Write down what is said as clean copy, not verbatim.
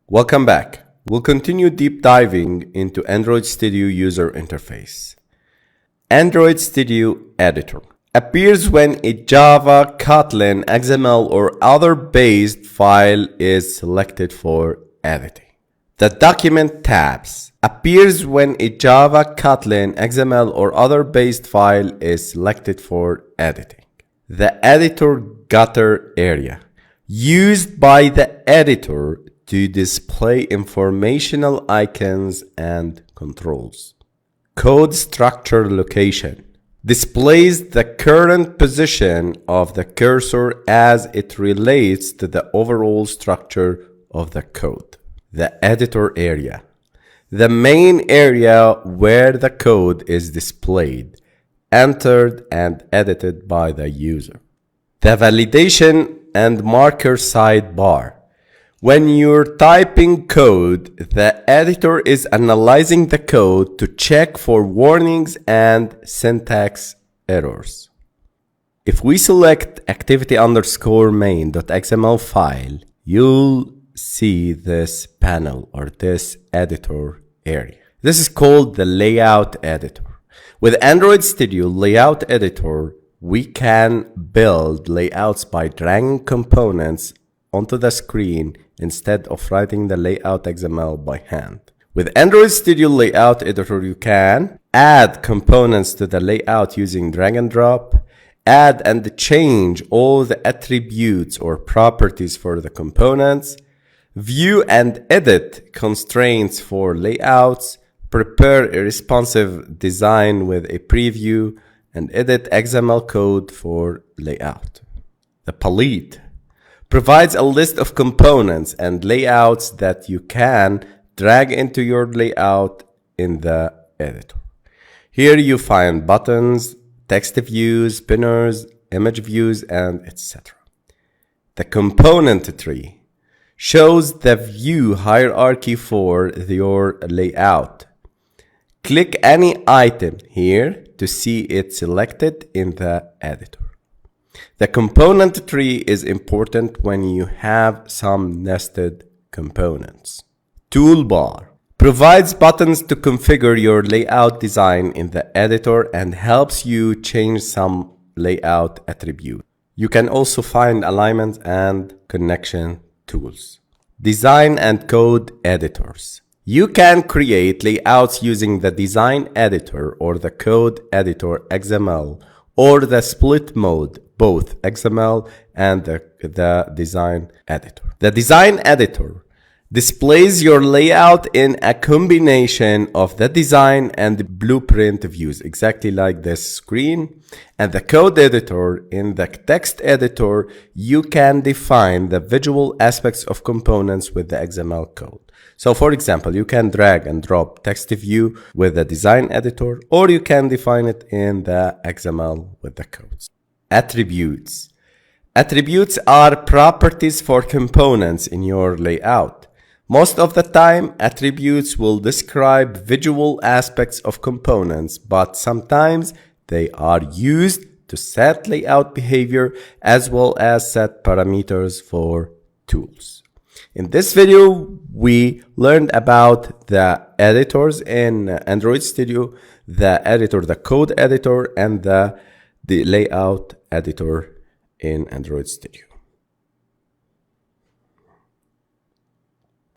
Welcome back. We'll continue deep diving into Android Studio user interface. Android Studio Editor appears when a Java, Kotlin, XML, or other based file is selected for editing. The Document tabs appears when a Java, Kotlin, XML, or other based file is selected for editing. The Editor Gutter area used by the editor to display informational icons and controls. Code Structure Location displays the current position of the cursor as it relates to the overall structure of the code. The Editor area, the main area where the code is displayed, entered, and edited by the user. The Validation and Marker sidebar. When you're typing code, the editor is analyzing the code to check for warnings and syntax errors. If we select activity_main.xml file, you'll see this panel or this editor area. This is called the Layout Editor. With Android Studio Layout Editor, we can build layouts by dragging components onto the screen instead of writing the layout XML by hand. With Android Studio Layout Editor, you can add components to the layout using drag and drop, add and change all the attributes or properties for the components, view and edit constraints for layouts, prepare a responsive design with a preview, and edit XML code for layout. The Palette provides a list of components and layouts that you can drag into your layout in the editor. Here you find buttons, text views, spinners, image views, and etc. The Component Tree shows the view hierarchy for your layout. Click any item here to see it selected in the editor. The component tree is important when you have some nested components. Toolbar provides buttons to configure your layout design in the editor and helps you change some layout attributes. You can also find alignment and connection tools. Design and code editors. You can create layouts using the design editor or the code editor XML or the split mode, both XML and the design editor. The design editor displays your layout in a combination of the design and blueprint views, exactly like this screen. And the code editor, in the text editor, you can define the visual aspects of components with the XML code. So for example, you can drag and drop text view with the design editor, or you can define it in the XML with the codes. Attributes. Attributes are properties for components in your layout. Most of the time, attributes will describe visual aspects of components, but sometimes they are used to set layout behavior as well as set parameters for tools. In this video, we learned about the editors in Android Studio, the editor, the code editor, and the layout editor in Android Studio.